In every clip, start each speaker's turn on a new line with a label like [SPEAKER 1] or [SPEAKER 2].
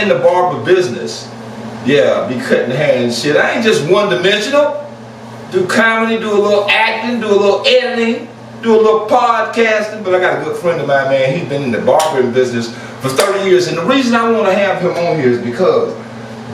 [SPEAKER 1] in the barber business, yeah, be cutting hair and shit. I ain't just one-dimensional. Do comedy, do a little acting, do a little editing, do a little podcasting. But I got a good friend of mine, man. He's been in the barbering business for 30 years. And the reason I want to have him on here is because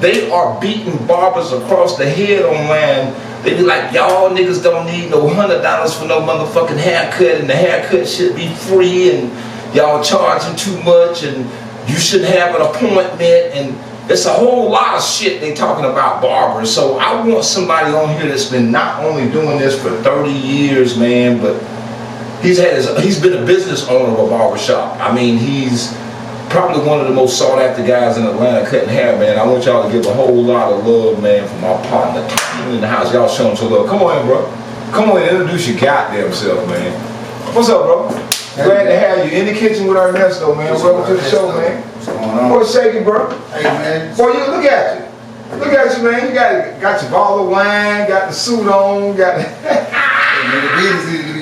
[SPEAKER 1] they are beating barbers across the head online. They be like, y'all niggas don't need no $100 for no motherfucking haircut, and the haircut should be free, and y'all charging too much, and you shouldn't have an appointment, and it's a whole lot of shit they talking about barbers. So I want somebody on here that's been not only doing this for 30 years, man, but he's been a business owner of a barbershop. I mean, he's probably one of the most sought after guys in Atlanta cutting hair, man. I want y'all to give a whole lot of love, man, for my partner in the house. Y'all show him some love. Come on in, bro. Come on in, introduce your goddamn self, man. What's up, bro? Glad to have you in the kitchen with Ernesto, man. Welcome to the show, man.
[SPEAKER 2] What's going on?
[SPEAKER 1] What's shaking, bro?
[SPEAKER 2] Hey, man.
[SPEAKER 1] Boy, you look at you. Look at you, man. You got your bottle of wine, got the suit on, got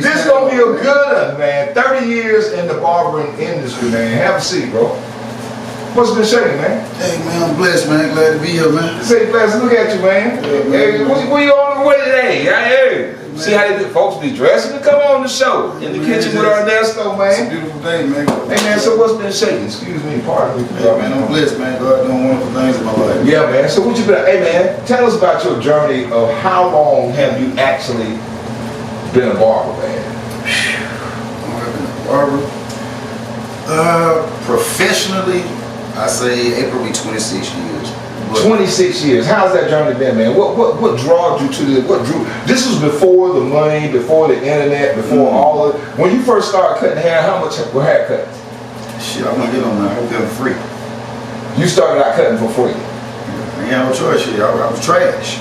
[SPEAKER 1] This gonna be a good one, man. 30 years in the barbering industry, man. Have a seat, bro. What's been shaking, man?
[SPEAKER 2] Hey, man, I'm blessed, man. Glad to be here, man.
[SPEAKER 1] Say, blessed. Look at you, man. Hey, where you on the way today? Hey. See how they folks be dressing to come on the show in the kitchen with Ernesto, man.
[SPEAKER 2] It's a beautiful day, man.
[SPEAKER 1] Hey, man. So what's been shaking? Excuse me, pardon me.
[SPEAKER 2] Hey, man, I'm blessed, man. God doing wonderful things in my life.
[SPEAKER 1] Yeah, man. So what you been? Hey, man. Tell us about your journey of how long have you actually been a barber, man?
[SPEAKER 2] I've been a barber. Professionally, I say April will be 26 years.
[SPEAKER 1] 26 years. How's that journey been, man? What drawed you to this? What drew? This was before the money, before the internet, before all of. When you first started cutting hair, how much were haircuts?
[SPEAKER 2] Shit, I want to get on that. I was getting free.
[SPEAKER 1] You started out cutting for free.
[SPEAKER 2] I ain't had no choice. Shit, I was trash.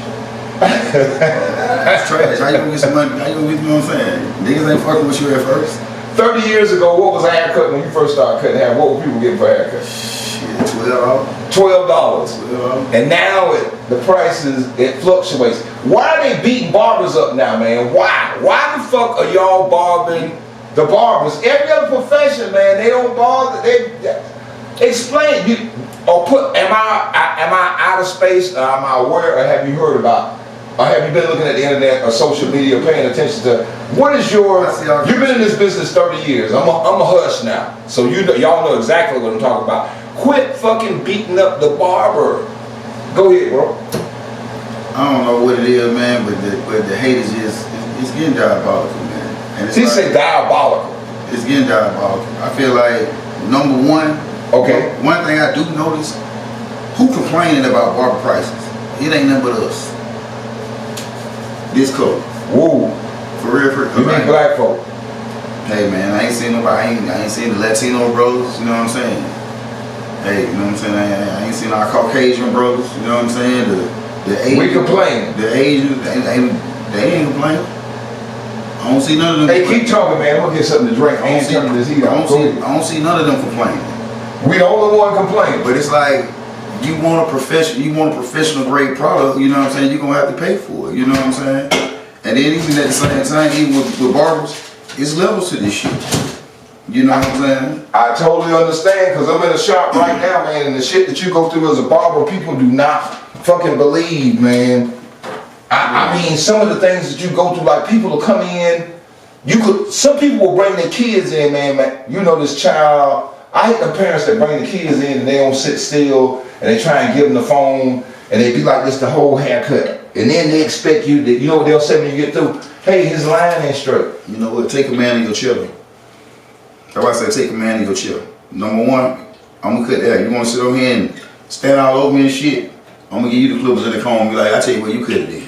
[SPEAKER 2] I was trash. How you gonna get some money? How you gonna get? You know what I'm saying? Niggas ain't fucking with you at first.
[SPEAKER 1] 30 years ago, what was a haircut when you first started cutting hair? What were people getting for a haircut?
[SPEAKER 2] Shit, $12.
[SPEAKER 1] $12. And now the prices, it fluctuates. Why are they beating barbers up now, man? Why? Why the fuck are y'all barbering the barbers? Every other profession, man, they don't bother. They explain. You or put. Am I out of space? Am I aware? Or have you heard about? Or have you been looking at the internet or social media, paying attention to? What is your? You've been in this business 30 years. I'm a hush now, so y'all know exactly what I'm talking about. Quit fucking beating up the barber. Go ahead, bro.
[SPEAKER 2] I don't know what it is, man, but the hate is just it's getting diabolical, man. And it's
[SPEAKER 1] Say diabolical.
[SPEAKER 2] It's getting diabolical. I feel like number one.
[SPEAKER 1] Okay.
[SPEAKER 2] One thing I do notice: who complaining about barber prices? It ain't nothing but us. This color.
[SPEAKER 1] Woo.
[SPEAKER 2] For real,
[SPEAKER 1] You mean black folk?
[SPEAKER 2] Hey, man, I ain't seen nobody. I ain't seen the Latino brothers. You know what I'm saying? Hey, you know what I'm saying? I ain't seen our Caucasian brothers, you know what I'm saying? The Asian,
[SPEAKER 1] we complain.
[SPEAKER 2] The Asians, they ain't complaining. I don't see none of them.
[SPEAKER 1] Hey, keep talking, man. We'll get something to drink. I
[SPEAKER 2] don't see none of them complaining.
[SPEAKER 1] We the only one complaining.
[SPEAKER 2] But it's like you want a professional grade product, you know what I'm saying? You're gonna have to pay for it, you know what I'm saying? And then even at the same time, even with barbers, it's levels to this shit. You know what I'm saying?
[SPEAKER 1] I totally understand, because I'm in a shop right now, man, and the shit that you go through as a barber, people do not fucking believe, man. I mean, some of the things that you go through, like people will come in, some people will bring their kids in, man. You know this child, I hate the parents that bring the kids in and they don't sit still, and they try and give them the phone, and they be like this the whole haircut. And then they expect you, you know what they'll say when you get through? Hey, his line ain't straight.
[SPEAKER 2] You know what, take command of your children. That's why I say take command of your children. Number one, I'm gonna cut that. You wanna sit over here and stand all over me and shit? I'm gonna give you the clippers in the comb and be like, I tell you what, you cut it then.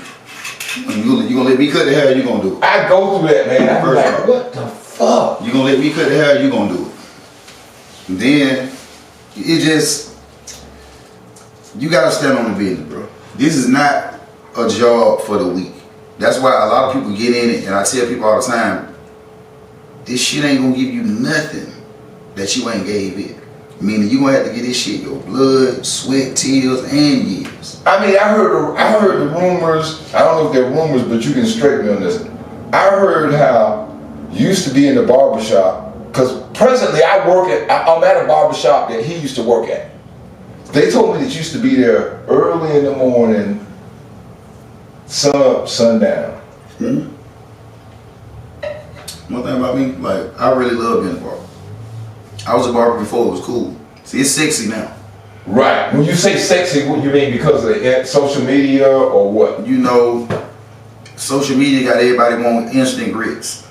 [SPEAKER 2] You gonna let me cut the hair, you gonna do it.
[SPEAKER 1] I go through that, man. I'm like, what the fuck?
[SPEAKER 2] You gonna let me cut the hair, you gonna do it. And then, it just, you gotta stand on the business, bro. This is not a job for the weak. That's why a lot of people get in it, and I tell people all the time, this shit ain't gonna give you nothing that you ain't gave it. Meaning you gonna have to get this shit your blood, sweat, tears, and years.
[SPEAKER 1] I mean, I heard the rumors. I don't know if they're rumors, but you can straighten me on this. I heard how you used to be in the barbershop, because presently I'm at a barbershop that he used to work at. They told me that you used to be there early in the morning, sun up, sundown.
[SPEAKER 2] One thing about me, like, I really love being a barber. I was a barber before it was cool. See, it's sexy now.
[SPEAKER 1] Right. When you say sexy, what you mean, because of social media or what?
[SPEAKER 2] You know, social media got everybody want instant grits.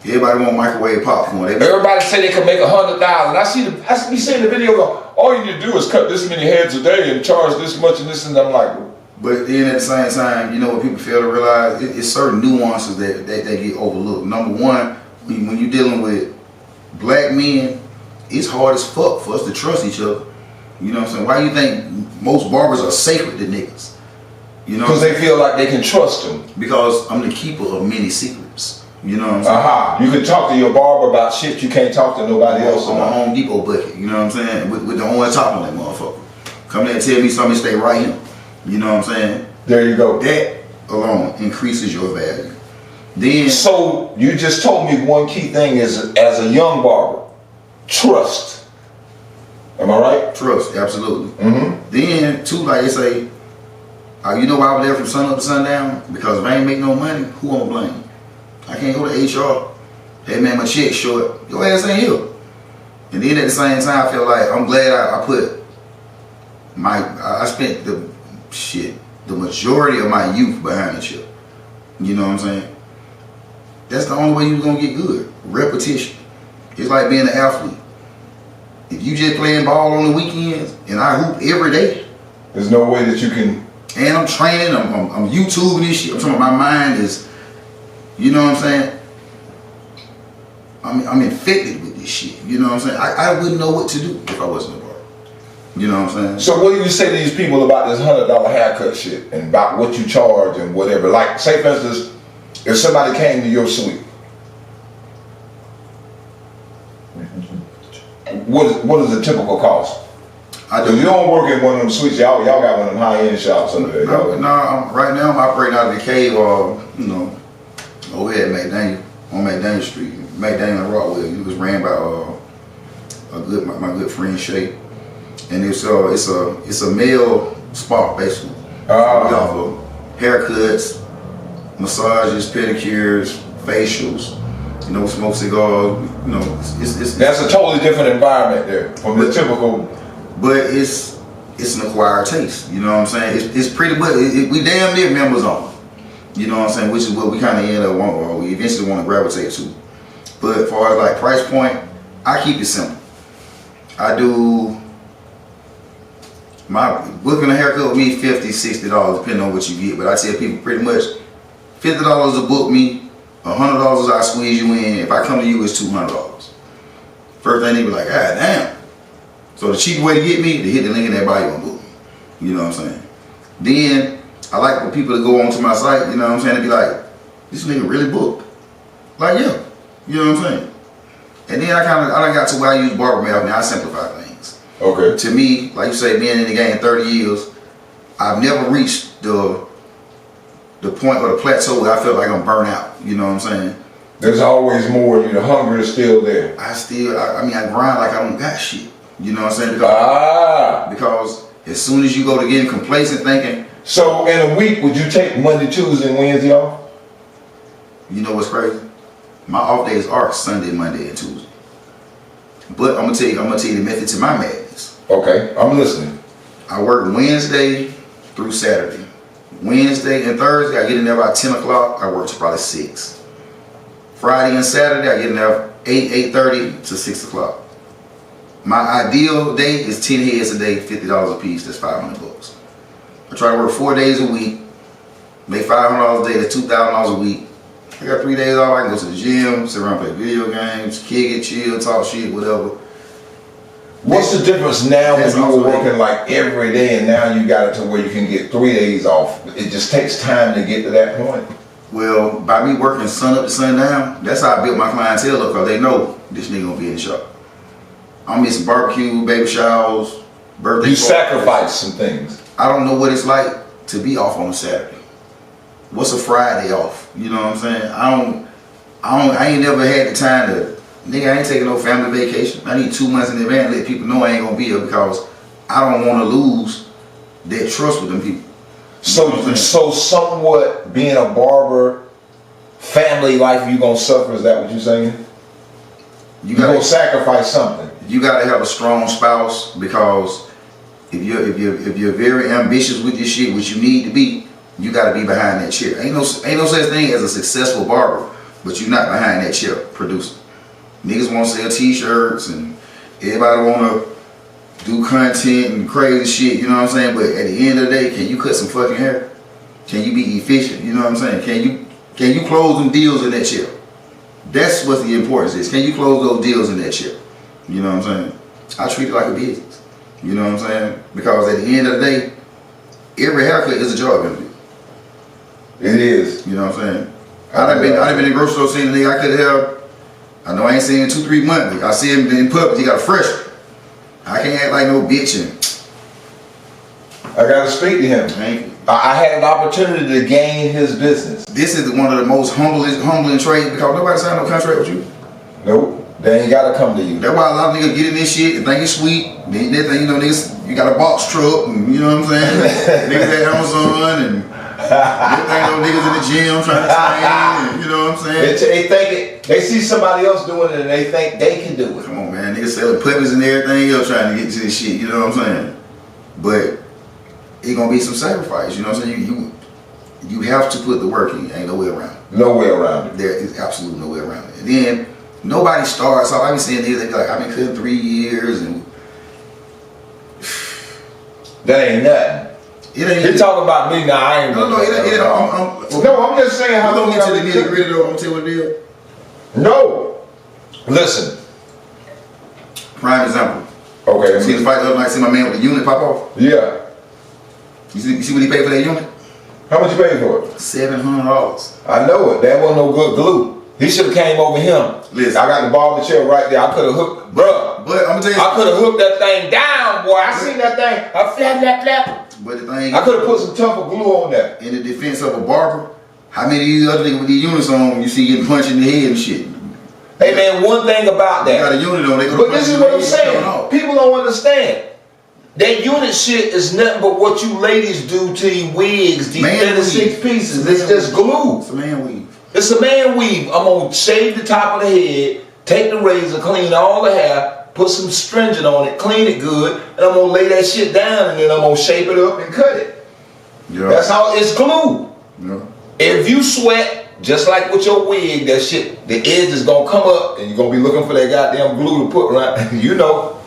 [SPEAKER 2] Everybody want microwave popcorn.
[SPEAKER 1] Everybody say they can make $100,000. I be seeing the video go, all you need to do is cut this many heads a day and charge this much and this, and I'm like.
[SPEAKER 2] But then at the same time, you know what people fail to realize? It's certain nuances that get overlooked. Number one, when you're dealing with black men, it's hard as fuck for us to trust each other. You know what I'm saying? Why do you think most barbers are sacred to niggas? You know,
[SPEAKER 1] because they feel like they can trust them.
[SPEAKER 2] Because I'm the keeper of many secrets. You know what I'm saying?
[SPEAKER 1] You can talk to your barber about shit you can't talk to nobody else
[SPEAKER 2] on
[SPEAKER 1] about.
[SPEAKER 2] a Home Depot bucket, you know what I'm saying? With the orange top on that motherfucker. Come there and tell me something, stay right here. You know what I'm saying?
[SPEAKER 1] There you go.
[SPEAKER 2] That alone increases your value. Then,
[SPEAKER 1] so you just told me one key thing is, as a young barber, trust. Am I right?
[SPEAKER 2] Trust, absolutely.
[SPEAKER 1] Mm-hmm.
[SPEAKER 2] Then, too, like they say, you know why I was there from sun up to sundown? Because if I ain't make no money, who I'm gonna blame? I can't go to HR. Hey man, my check short. Your ass ain't here. And then at the same time, I feel like I'm glad I put I spent the majority of my youth behind the chip. You know what I'm saying? That's the only way you're gonna get good. Repetition. It's like being an athlete. If you just playing ball on the weekends and I hoop every day,
[SPEAKER 1] there's no way that you can.
[SPEAKER 2] And I'm training, I'm YouTubing this shit. I'm talking about my mind is, you know what I'm saying? I'm infected with this shit. You know what I'm saying? I wouldn't know what to do if I wasn't a barber. You know what I'm saying?
[SPEAKER 1] So what do you say to these people about this $100 haircut shit and about what you charge and whatever? Like, say for instance, if somebody came to your suite, what is the typical cost? You don't work in one of them suites. Y'all got one of them high-end shops under there.
[SPEAKER 2] Right now I'm operating out of the cave, you know, over here at McDaniel, on McDaniel Street. McDaniel and Rockwell. It was ran by my good friend Shay. And it's a male spa basically. We offer haircuts, massages, pedicures, facials, you know, smoke cigars, you know, it's
[SPEAKER 1] that's a totally different environment there from the typical.
[SPEAKER 2] But it's an acquired taste, you know what I'm saying? It's pretty much, we damn near members only. You know what I'm saying? Which is what we kind of end up wanting, or we eventually want to gravitate to. But as far as like price point, I keep it simple. I do my booking a haircut with me $50, $60 depending on what you get. But I tell people pretty much $50 to book me, $100 I squeeze you in. If I come to you, it's $200. First thing they be like, God damn. So the cheap way to get me, to hit the link in that bio and book me. You know what I'm saying? Then I like for people to go onto my site, you know what I'm saying, to be like, this nigga really booked. Like, yeah. You know what I'm saying? And then I done got to where I use barber mail now. I simplify things.
[SPEAKER 1] Okay.
[SPEAKER 2] To me, like you say, being in the game 30 years, I've never reached the point or the plateau where I feel like I'm burnt out. You know what I'm saying?
[SPEAKER 1] There's always more. The hunger is still there.
[SPEAKER 2] I grind like I don't got shit. You know what I'm saying? Because as soon as you go to getting complacent thinking.
[SPEAKER 1] So in a week, would you take Monday, Tuesday, and Wednesday off?
[SPEAKER 2] You know what's crazy? My off days are Sunday, Monday, and Tuesday. But I'm gonna tell you the method to my madness.
[SPEAKER 1] Okay, I'm listening.
[SPEAKER 2] I work Wednesday through Saturday. Wednesday and Thursday, I get in there about 10 o'clock. I work to probably 6. Friday and Saturday, I get in there 8:30 to 6 o'clock. My ideal day is 10 heads a day, $50 a piece. That's $500. I try to work 4 days a week, make $500 a day. That's $2,000 a week. I got 3 days off. I can go to the gym, sit around, play video games, kick it, chill, talk shit, whatever.
[SPEAKER 1] What's the difference now when you were working like every day and now you got it to where you can get 3 days off? It just takes time to get to that point.
[SPEAKER 2] Well, by me working sun up to sundown, that's how I built my clientele up, because they know this nigga gonna be in the shop. I'm missing barbecue, baby showers, birthday.
[SPEAKER 1] You sacrifice some things.
[SPEAKER 2] I don't know what it's like to be off on a Saturday. What's a Friday off? You know what I'm saying? I ain't never had the time to, nigga, I ain't taking no family vacation. I need 2 months in advance to let people know I ain't gonna be here, because I don't want to lose that trust with them people.
[SPEAKER 1] So somewhat being a barber, family life, you gonna suffer. Is that what you're saying? You gonna sacrifice something.
[SPEAKER 2] You gotta have a strong spouse, because if you're very ambitious with your shit, which you need to be, you gotta be behind that chair. Ain't no such thing as a successful barber, but you're not behind that chair producing. Niggas want to sell t-shirts and everybody want to do content and crazy shit, you know what I'm saying? But at the end of the day, can you cut some fucking hair? Can you be efficient? You know what I'm saying? Can you close them deals in that chair? That's what the importance is. Can you close those deals in that chair? You know what I'm saying? I treat it like a business. You know what I'm saying? Because at the end of the day, every haircut is a job interview.
[SPEAKER 1] It is.
[SPEAKER 2] You know what I'm saying? I done been in the grocery store seeing a nigga I could have. I know I ain't seen him in 2-3 months. I see him in public, he got a fresh one. I can't act like no bitch and
[SPEAKER 1] I gotta speak to him. I had an opportunity to gain his business.
[SPEAKER 2] This is one of the most humbling trades, because nobody signed no contract with you.
[SPEAKER 1] Nope. They ain't gotta come to you.
[SPEAKER 2] That's why a lot of niggas get in this shit and think it's sweet. Then they think, you know, niggas, you got a box truck and you know what I'm saying? Niggas at Amazon and they think those niggas in the gym trying to train, and, you know what I'm saying?
[SPEAKER 1] They see somebody else doing it and they think they can do it.
[SPEAKER 2] Come on, man. Niggas selling puppies and everything else trying to get to this shit, you know what I'm saying? But it's gonna be some sacrifice, you know what I'm saying? You have to put the work in. Ain't no way around it.
[SPEAKER 1] No way around it.
[SPEAKER 2] There is absolutely no way around it. And then nobody starts off. I be seeing niggas, they be like, I've been cutting 3 years and
[SPEAKER 1] that ain't nothing. You're talking about me now. I ain't.
[SPEAKER 2] No,
[SPEAKER 1] I'm just saying how
[SPEAKER 2] long into the nitty gritty though. I'm gonna tell you what it is.
[SPEAKER 1] No. Listen.
[SPEAKER 2] Prime example.
[SPEAKER 1] Okay.
[SPEAKER 2] See the fight the other night. See my man with the unit pop off.
[SPEAKER 1] Yeah.
[SPEAKER 2] You see what he paid for that unit?
[SPEAKER 1] How much you paid for it?
[SPEAKER 2] $700.
[SPEAKER 1] I know it. That wasn't no good glue. He should have came over him.
[SPEAKER 2] Listen,
[SPEAKER 1] I got the barber chair right there. I could have hooked, bruh.
[SPEAKER 2] But I'm gonna tell you,
[SPEAKER 1] I could have hooked that thing down, boy. I seen that thing. I flap.
[SPEAKER 2] But the thing,
[SPEAKER 1] I could have put some tougher glue on that.
[SPEAKER 2] In the defense of a barber, how many of these other niggas with these units on you see getting punched in the head and shit?
[SPEAKER 1] Hey man, one thing about that.
[SPEAKER 2] You got a unit on, they go.
[SPEAKER 1] But this is what I'm saying. People don't understand. That unit shit is nothing but what you ladies do to your wigs, these 36 pieces. It's just glue.
[SPEAKER 2] It's a man weave.
[SPEAKER 1] It's a man weave. I'm gonna shave the top of the head, take the razor, clean all the hair, put some stringent on it, clean it good, and I'm gonna lay that shit down and then I'm gonna shape it up and cut it.
[SPEAKER 2] Yeah.
[SPEAKER 1] That's how it's glue.
[SPEAKER 2] Yeah.
[SPEAKER 1] If you sweat, just like with your wig, that shit, the edge is gonna come up and you're gonna be looking for that goddamn glue to put around, you know.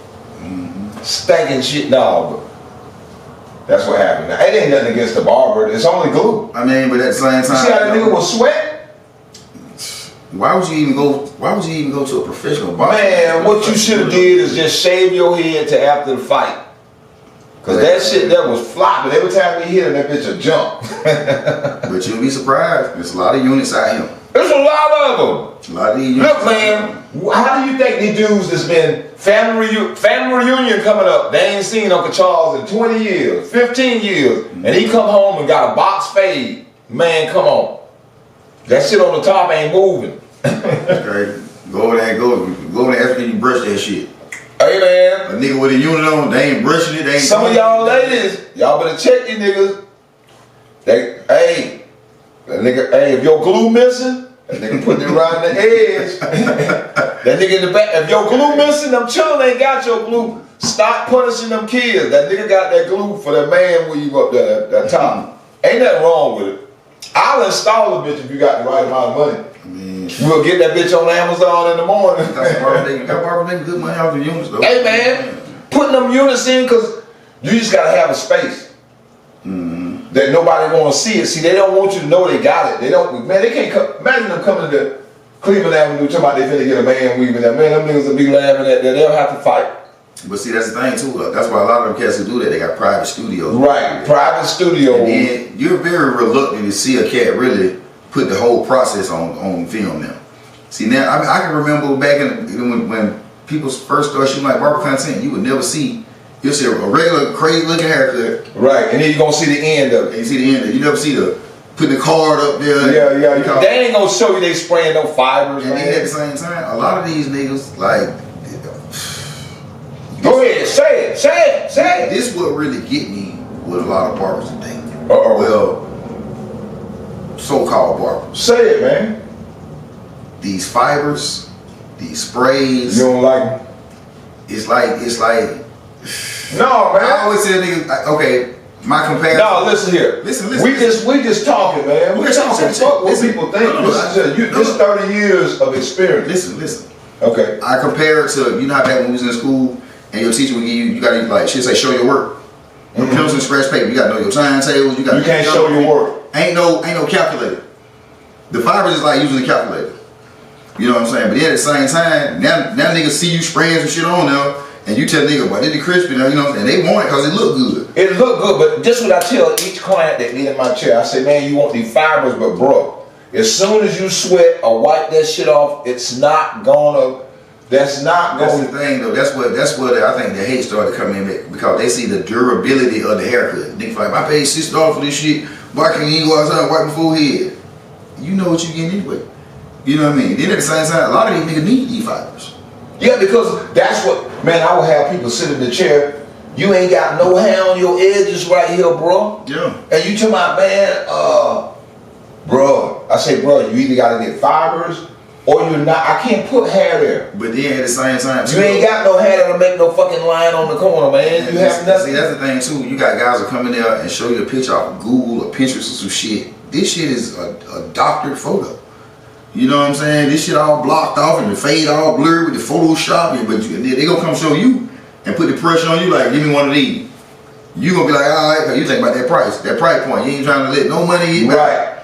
[SPEAKER 1] Stinking shit, no, but that's what happened. Now, it ain't nothing against the barber. It's only glue.
[SPEAKER 2] I mean, but at the same time,
[SPEAKER 1] you see how that nigga was sweat?
[SPEAKER 2] Why would you even go to a professional barber?
[SPEAKER 1] Man, what you should have did is just shave your head to after the fight. Cause that shit that was flopping. Every time you hit him, that bitch would jump.
[SPEAKER 2] But you'll be surprised. There's a lot of units out here.
[SPEAKER 1] There's a lot of them.
[SPEAKER 2] A lot of these units.
[SPEAKER 1] Look, man, how do you think these dudes that's been family reunion coming up? They ain't seen Uncle Charles in 20 years, 15 years, and he come home and got a box fade. Man, come on. That shit on the top ain't moving.
[SPEAKER 2] Okay. Go over there and go over there after you brush that shit.
[SPEAKER 1] Hey man,
[SPEAKER 2] a nigga with a unit on, they ain't brushing it. They ain't.
[SPEAKER 1] Some of y'all ladies, y'all better check these niggas. Hey, if your glue missing, that nigga put it around the edge. That nigga in the back, if your glue missing, them children ain't got your glue. Stop punishing them kids. That nigga got that glue for that man weave up there, that top. Ain't nothing wrong with it. I'll install a bitch if you got the right amount of money. We'll get that bitch on Amazon in the morning.
[SPEAKER 2] You got barber nigga good money off the units though.
[SPEAKER 1] Hey man, putting them units in because you just gotta have a space. That nobody wanna see it. See, they don't want you to know they got it. They don't, man, they can't come. Imagine them coming to Cleveland Avenue talking about they finna get a man weaving that. Man, them niggas will be laughing at that. They'll have to fight.
[SPEAKER 2] But see, that's the thing too. That's why a lot of them cats who do that, they got private studios.
[SPEAKER 1] Right, private studios.
[SPEAKER 2] And then you're very reluctant to see a cat really put the whole process on film now. See now, I can remember back when people first started shooting like barber content, you would never see, you'll see a regular crazy looking haircut.
[SPEAKER 1] Right, and then you're gonna see the end of it.
[SPEAKER 2] And you see the end of it. You never see putting the card up there.
[SPEAKER 1] Yeah. They ain't gonna show you they spraying no fibers.
[SPEAKER 2] And then at the same time, a lot of these niggas, like,
[SPEAKER 1] Go ahead, say it.
[SPEAKER 2] This what really get me with a lot of barbers today.
[SPEAKER 1] Uh-oh.
[SPEAKER 2] Well, so-called barbers.
[SPEAKER 1] Say it, man.
[SPEAKER 2] These fibers, these sprays.
[SPEAKER 1] You don't like them?
[SPEAKER 2] It's like.
[SPEAKER 1] No, man.
[SPEAKER 2] I always tell niggas, okay, my comparison.
[SPEAKER 1] No, listen here.
[SPEAKER 2] Listen.
[SPEAKER 1] We just talking, man. We talking. Fuck what people think. This 30 years of experience.
[SPEAKER 2] Listen.
[SPEAKER 1] Okay.
[SPEAKER 2] I compare it to, you know how back when we was in school and your teacher would give you gotta like, she'd say, show your work. Your pencils and scratch paper. You gotta know your timetables. You
[SPEAKER 1] can't show your work.
[SPEAKER 2] Ain't no calculator. The fibers is like using a calculator. You know what I'm saying? But then at the same time, now niggas see you spraying some shit on there, and you tell nigga, boy, this is crispy now, you know what I'm saying? They want it because it look good.
[SPEAKER 1] It look good, but this is what I tell each client that get in my chair. I say, man, you want these fibers, but bro, as soon as you sweat or wipe that shit off, it's not gonna. That's the
[SPEAKER 2] thing though. That's what I think the hate started coming in because they see the durability of the haircut. Niggas like, I paid $60 for this shit. Why can't you go outside and wipe my forehead? You know what you getting anyway. You know what I mean? Then at the same time, a lot of these niggas need these fibers.
[SPEAKER 1] Yeah, because that's what, man, I would have people sit in the chair. You ain't got no hair on your edges right here, bro.
[SPEAKER 2] Yeah.
[SPEAKER 1] And you tell my man, bro, I say, bro, you either gotta get fibers or you're not. I can't put hair there.
[SPEAKER 2] But then at the same time,
[SPEAKER 1] you ain't got no hair that'll make no fucking line on the corner, man. You have nothing.
[SPEAKER 2] See, that's the thing too. You got guys that come in there and show you a picture off of Google or Pinterest or some shit. This shit is a doctored photo. You know what I'm saying? This shit all blocked off and the fade all blurred with the Photoshop, but they gonna come show you and put the pressure on you like, give me one of these. You gonna be like, all right, cause you think about that price point. You ain't trying to let no money in.
[SPEAKER 1] Right.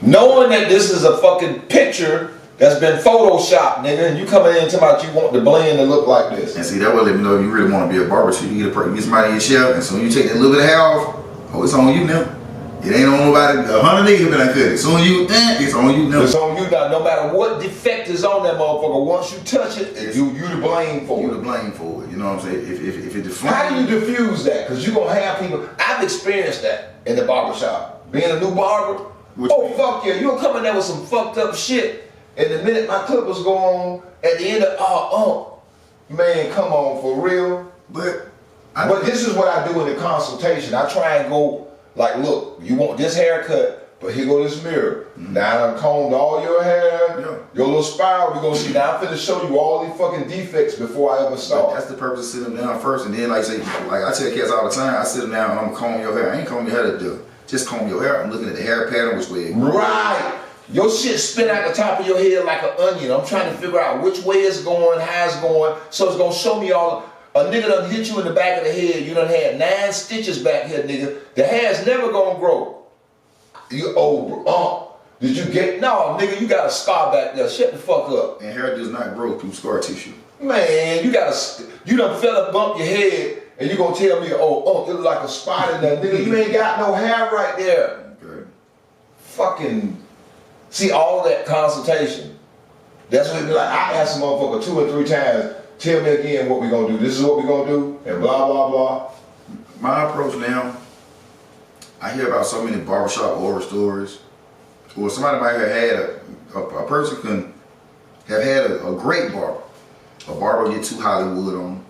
[SPEAKER 1] Knowing that this is a fucking picture that's been photoshopped, nigga, and you coming in talking about you want the blend to look like this.
[SPEAKER 2] And see, that will let me know if you really want to be a barber. So you get somebody in your chair, and so when you take that little bit of hair off, oh, it's on you now. It ain't on nobody. 100 niggas been cut it. Soon you, it's on you now.
[SPEAKER 1] It's on you now. No matter what defect is on that motherfucker, once you touch it, you to blame for it.
[SPEAKER 2] You to blame for it. You know what I'm saying? If it deflames.
[SPEAKER 1] How do you diffuse that? Because you're gonna have people. I've experienced that in the barbershop. Being a new barber. Fuck yeah, you'll come in there with some fucked up shit, and the minute my clippers go on, at the end of man, come on, for real.
[SPEAKER 2] But
[SPEAKER 1] this is what I do in the consultation. I try and go. Like, look, you want this haircut, but here go this mirror. Now I combed all your hair, your little spiral. We're gonna see. Now I'm finna show you all these fucking defects before I ever start.
[SPEAKER 2] That's the purpose of sitting them down first, and then like I tell cats all the time, I sit them down and I'm gonna comb your hair. I ain't combing your hair to do. Just comb your hair. I'm looking at the hair pattern, which way it goes.
[SPEAKER 1] Right. Your shit spin out the top of your head like an onion. I'm trying to figure out which way it's going, how it's going, so it's gonna show me all. A nigga done hit you in the back of the head. You done had 9 stitches back here, nigga. The hair's never gonna grow. Did you get? No, nigga, you got a scar back there. Shut the fuck up.
[SPEAKER 2] And hair does not grow through scar tissue.
[SPEAKER 1] Man, you done fell and bumped your head, and you gonna tell me, it look like a spot in there, nigga. You ain't got no hair right there.
[SPEAKER 2] Okay.
[SPEAKER 1] Fucking, see all that consultation. That's what it be like. I ask a motherfucker 2 or 3 times. Tell me again what we gonna do. This is what we gonna do, and blah, blah, blah.
[SPEAKER 2] My approach now, I hear about so many barbershop horror stories. Or somebody might have had a person can have had a great barber. A barber get too Hollywood on them.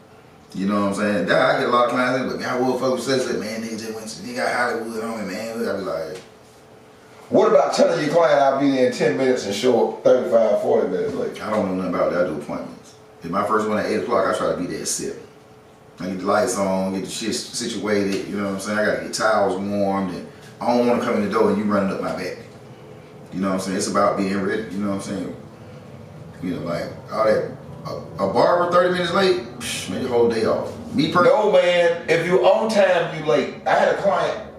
[SPEAKER 2] You know what I'm saying? I get a lot of clients that, man, I will folks say, man, they got Hollywood on me, man. I be like,
[SPEAKER 1] what about telling your client I'll be there in 10 minutes and show up 35, 40 minutes late?
[SPEAKER 2] I don't know nothing about that. I do appointments. If my first one at 8 o'clock, I try to be there at 7. I get the lights on, get the shit situated, you know what I'm saying? I gotta get towels warmed, and I don't wanna come in the door and you running up my back. You know what I'm saying? It's about being ready, you know what I'm saying? You know, like, all that, a barber 30 minutes late, man, your whole day off. Me personally.
[SPEAKER 1] No, man, if you on time, you late. I had a client,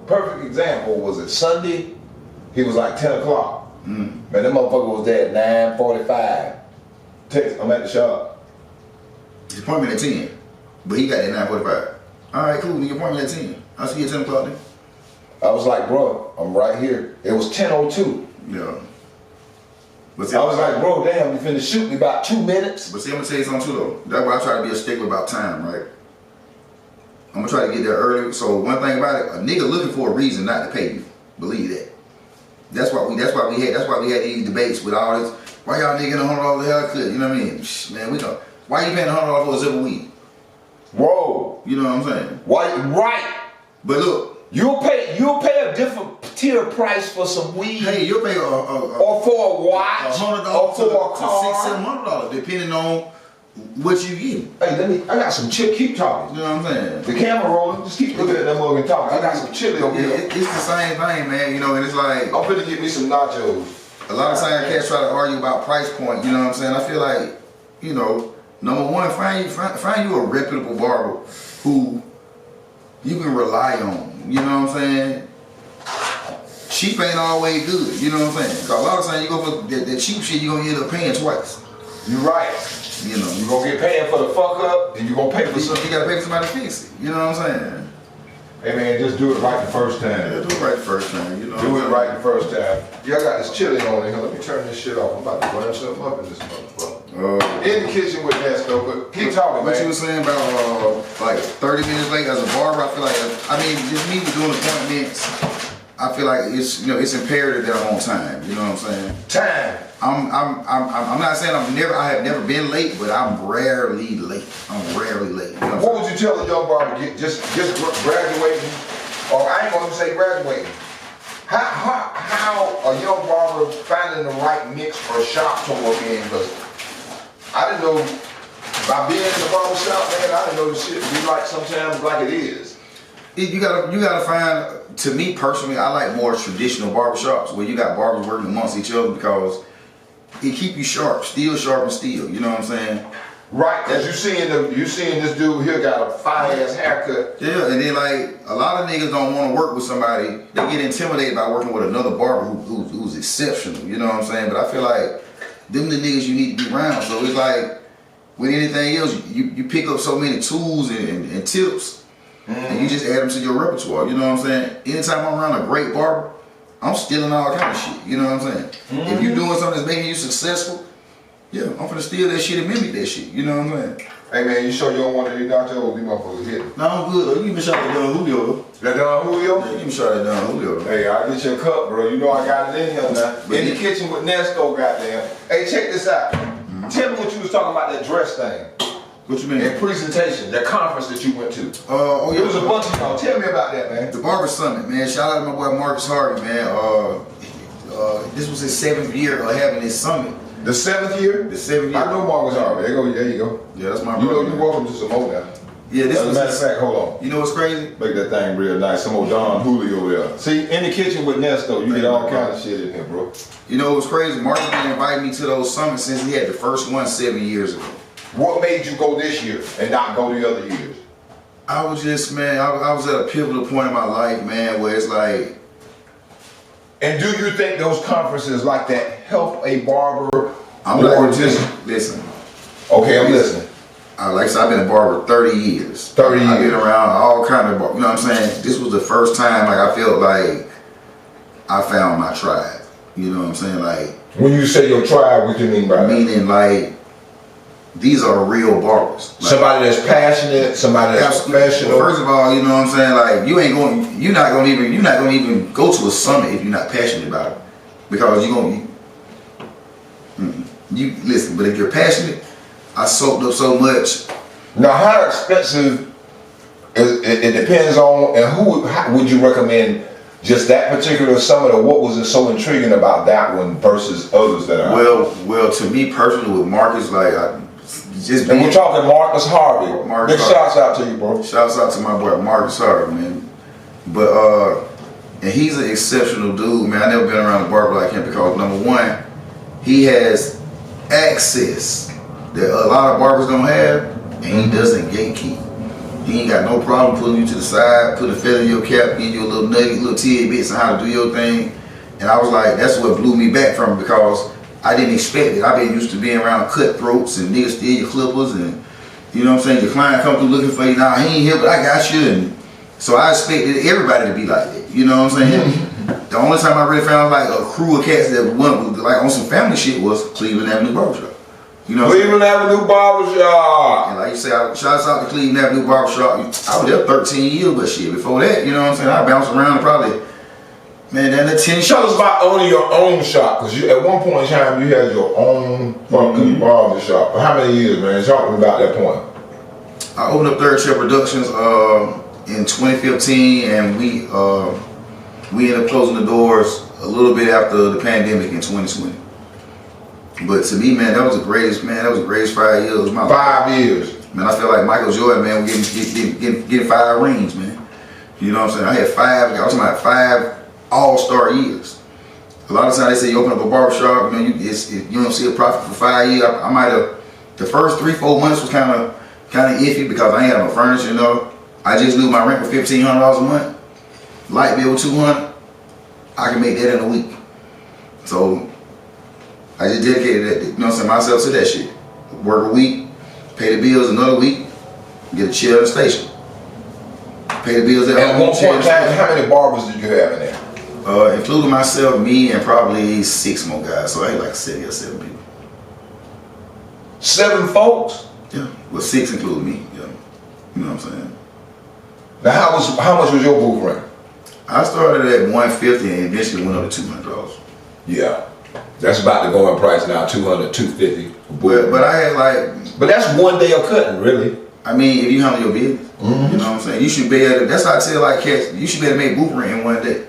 [SPEAKER 1] perfect example, was it Sunday? He was like 10 o'clock. Man, that motherfucker was there at 9:45. Text, I'm at the shop.
[SPEAKER 2] His appointment at 10, but he got there at 9:45. All right, cool, your appointment at 10. I'll see you at 10 o'clock then.
[SPEAKER 1] I was like, bro, I'm right here. It was 10:02.
[SPEAKER 2] Yeah. But
[SPEAKER 1] I was like, bro, damn, you finna shoot me about 2 minutes.
[SPEAKER 2] But see, I'm gonna tell you something too though. That's why I try to be a stickler about time, right? I'm gonna try to get there early. So one thing about it, a nigga looking for a reason not to pay you. Believe that. That's why we had these debates with all this. Why y'all nigga $100 haircut? You know what I mean? Man, why you paying $100 for a zipper weed?
[SPEAKER 1] Whoa.
[SPEAKER 2] You know what I'm saying?
[SPEAKER 1] Why? Right.
[SPEAKER 2] But look.
[SPEAKER 1] You'll pay a different tier price for some weed.
[SPEAKER 2] Hey, you'll pay
[SPEAKER 1] or for a watch,
[SPEAKER 2] $100
[SPEAKER 1] or for a car,
[SPEAKER 2] $600-$700, depending on what you get.
[SPEAKER 1] Hey, I got some chili. Keep talking.
[SPEAKER 2] You know what I'm saying?
[SPEAKER 1] The camera rolling. Just keep looking at that mug and talking. I got some chili over here.
[SPEAKER 2] It's the same thing, man. You know, and it's like
[SPEAKER 1] I'm finna get me some nachos.
[SPEAKER 2] A lot of times cats try to argue about price point. You know what I'm saying? I feel like, you know, number one, find you a reputable barber who you can rely on. You know what I'm saying? Cheap ain't always good. You know what I'm saying? Cause a lot of times you go for that cheap shit, you gonna end up paying twice.
[SPEAKER 1] You right.
[SPEAKER 2] You know,
[SPEAKER 1] you gonna get paid for the fuck up, and you gonna pay for something.
[SPEAKER 2] You gotta pay for somebody to fix it. You know what I'm saying?
[SPEAKER 1] Hey man, just do it right the first time.
[SPEAKER 2] Yeah, do it right the first time. You know.
[SPEAKER 1] Do it right the first time. Yeah, I got this chili on in here. Let me turn this shit off. I'm about to burn something up in this motherfucker. In the kitchen with Nesco, but keep talking,
[SPEAKER 2] what
[SPEAKER 1] man.
[SPEAKER 2] You were saying about like 30 minutes late as a barber, I feel like, just me doing appointments, I feel like it's, you know, it's imperative that I'm on time. You know what I'm saying?
[SPEAKER 1] Time.
[SPEAKER 2] I'm not saying I have never been late, but I'm rarely late. I'm rarely late. You know
[SPEAKER 1] what would you tell a young barber just graduating, or I ain't gonna say graduating? How a young barber finding the right mix or shop to work in? Because I didn't know, by being in the barber shop, man, I didn't know the shit be like sometimes like it is.
[SPEAKER 2] You gotta find, to me personally, I like more traditional barbershops where you got barbers working amongst each other because it keep you sharp, still sharp and still. You know what I'm saying?
[SPEAKER 1] Right, cause you seeing this dude here got a fire ass haircut.
[SPEAKER 2] Yeah, and then like a lot of niggas don't want to work with somebody. They get intimidated by working with another barber who's exceptional. You know what I'm saying? But I feel like them the niggas you need to be around. So it's like with anything else, you pick up so many tools and tips, and you just add them to your repertoire. You know what I'm saying? Anytime I'm around a great barber, I'm stealing all kind of shit. You know what I'm saying? If you doing something that's making you successful, yeah, I'm finna steal that shit and mimic that shit. You know what I'm saying?
[SPEAKER 1] Hey man, you sure you don't want to eat nachos? These motherfuckers hit.
[SPEAKER 2] No, I'm good. You give me a shot at Don Julio though.
[SPEAKER 1] That Don Julio?
[SPEAKER 2] Yeah, give me a shot at Don Julio though.
[SPEAKER 1] Hey, I'll get you a cup, bro. You know I got it in here now.
[SPEAKER 2] But
[SPEAKER 1] in the kitchen with Nesco, goddamn. Hey, check this out. Tell me what you was talking about, that dress thing.
[SPEAKER 2] What you mean?
[SPEAKER 1] That presentation, that conference that you went to.
[SPEAKER 2] Oh yeah.
[SPEAKER 1] It was a bunch of y'all. Tell me about that, man.
[SPEAKER 2] The Barber Summit, man. Shout out to my boy Marcus Hardy, man. This was his 7th year of having this summit.
[SPEAKER 1] The 7th year?
[SPEAKER 2] The 7th year.
[SPEAKER 1] I know Marcus Hardy. There you go.
[SPEAKER 2] Yeah, that's my brother.
[SPEAKER 1] You know you're welcome to some more now.
[SPEAKER 2] Yeah, this was.
[SPEAKER 1] As a matter of fact, hold on.
[SPEAKER 2] You know what's crazy?
[SPEAKER 1] Make that thing real nice. Some old Don Julio there. See, in the kitchen with Nesco, you get all kind of shit in here, bro.
[SPEAKER 2] You know what's crazy? Marcus been inviting me to those summits since he had the first one 7 years ago.
[SPEAKER 1] What made you go this year and not go the other years?
[SPEAKER 2] I was just, man, I was at a pivotal point in my life, man, where it's like.
[SPEAKER 1] And do you think those conferences like that help a barber?
[SPEAKER 2] I'm like, listen.
[SPEAKER 1] Okay, I'm listening.
[SPEAKER 2] Like I said, I've been a barber 30 years.
[SPEAKER 1] 30 years.
[SPEAKER 2] I've been around all kind of, you know what I'm saying? This was the first time, like, I felt like I found my tribe. You know what I'm saying? Like.
[SPEAKER 1] When you say your tribe, what do you mean by that?
[SPEAKER 2] Meaning, like, these are real barbers. Like,
[SPEAKER 1] somebody that's passionate, somebody that's professional.
[SPEAKER 2] First of all, you know what I'm saying? Like, you're not gonna even go to a summit if you're not passionate about it. Because you listen, but if you're passionate, I soaked up so much.
[SPEAKER 1] Now, how expensive it depends on, and how would you recommend just that particular summit, or what was so intriguing about that one versus others that are?
[SPEAKER 2] Well, to me personally, with Marcus, like,
[SPEAKER 1] and we're talking Marcus Harvey. Big shouts out to you, bro.
[SPEAKER 2] Shouts out to my boy Marcus Harvey, man. But and he's an exceptional dude, man. I never been around a barber like him because number one, he has access that a lot of barbers don't have, and he doesn't gatekeep. He ain't got no problem pulling you to the side, putting a feather in your cap, give you a little nugget, little tidbits on how to do your thing. And I was like, that's what blew me back from him because I didn't expect it. I've been used to being around cutthroats and niggas steal your clippers and, you know what I'm saying, your client come through looking for you. Nah, he ain't here, but I got you. And so I expected everybody to be like that. You know what I'm saying? The only time I really found like a crew of cats that went like on some family shit was Cleveland Avenue Barbershop. You know
[SPEAKER 1] Cleveland Avenue Barbershop.
[SPEAKER 2] And like you say, shouts out to Cleveland Avenue Barbershop. I was there 13 years, but shit, before that, you know what I'm saying, I bounced around probably, man, down to 10
[SPEAKER 1] Tell us about owning your own shop, because at one point in time you had your own fucking barber shop. For how many years, man? Talk to me about that point.
[SPEAKER 2] I opened up Third Chair Productions in 2015, and we ended up closing the doors a little bit after the pandemic in 2020. But to me, man, that was the greatest 5 years of my life.
[SPEAKER 1] 5 years.
[SPEAKER 2] Man, I feel like Michael Jordan, man, getting 5 rings, man. You know what I'm saying? I had 5. I was talking about 5 all-star years. A lot of times they say you open up a barbershop, you know, you don't see a profit for 5 years. I might have. The first 3-4 months was kind of iffy because I ain't had no furniture, you know. I just knew my rent was $1,500 a month. Light bill was $200. I can make that in a week. So I just dedicated that, you know what I'm saying, myself to that shit. Work a week, pay the bills another week, get a chair at the station. Pay the bills at home.
[SPEAKER 1] At one point in time, how many barbers did you have in there?
[SPEAKER 2] Including myself, me, and probably 6 more guys. So I had like 7 people.
[SPEAKER 1] 7 folks?
[SPEAKER 2] Yeah, well, 6 including me. Yeah, you know what I'm saying.
[SPEAKER 1] Now, how much was your booth rent?
[SPEAKER 2] I started at $150 and eventually went up to $200.
[SPEAKER 1] Yeah, that's about the going price now, $200, $250.
[SPEAKER 2] But I had like.
[SPEAKER 1] But that's one day of cutting, really.
[SPEAKER 2] I mean, if you handle your business, you know what I'm saying. You should be able to. That's how I tell like cats. You should be able to make booth rent in one day.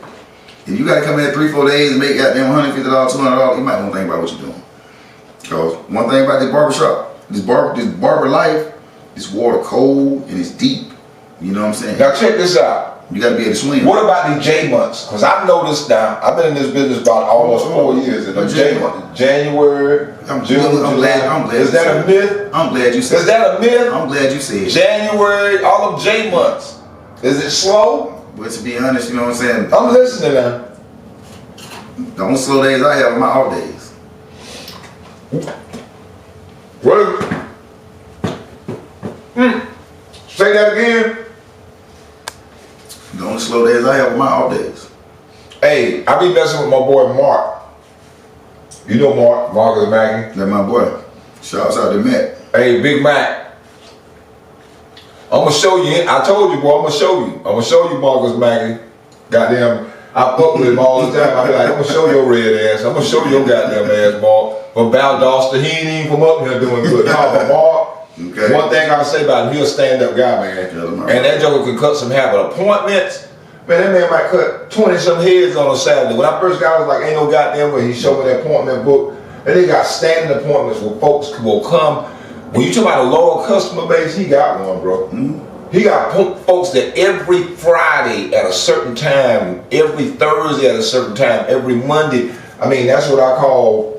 [SPEAKER 2] If you got to come in 3-4 days and make goddamn $150, $200, you might want to think about what you're doing. Because one thing about this barbershop, this barber life, it's water cold and it's deep. You know what I'm saying?
[SPEAKER 1] Now check this out.
[SPEAKER 2] You got to be able to swim.
[SPEAKER 1] What about these J months? Because I've noticed now, I've been in this business about almost 4 years. And the J month, January, June, July. Is that a myth?
[SPEAKER 2] I'm glad you said.
[SPEAKER 1] Is that a myth?
[SPEAKER 2] I'm glad you said.
[SPEAKER 1] January, all of J months. Is it slow?
[SPEAKER 2] But to be honest, you know what I'm saying?
[SPEAKER 1] I'm listening now.
[SPEAKER 2] The only slow days I have are my off days.
[SPEAKER 1] What? Say that again.
[SPEAKER 2] The only slow days I have are my off days.
[SPEAKER 1] Hey, I be messing with my boy Mark. You know Marcus Mackey.
[SPEAKER 2] That's my boy. Shouts out to Matt.
[SPEAKER 1] Hey, Big Mac. I'm gonna show you. I told you, boy. I'm gonna show you. I'm gonna show you Marcus Mackey. Goddamn. I fuck with him all the time. I be like, I'm gonna show your red ass. I'm gonna show your goddamn ass, Mark. But Valdosta, he ain't even from up here doing good. No, but Mark.
[SPEAKER 2] Okay.
[SPEAKER 1] One thing I can say about him, he a stand-up guy, man. And that joker can cut some hair. But appointments, man, that man might cut 20-some heads on a Saturday. When I first got, I was like, ain't no goddamn way. He showed me that appointment book. And they got standing appointments where folks will come. When you talk about a loyal customer base, he got one, bro. He got folks that every Friday at a certain time, every Thursday at a certain time, every Monday. I mean, that's what I call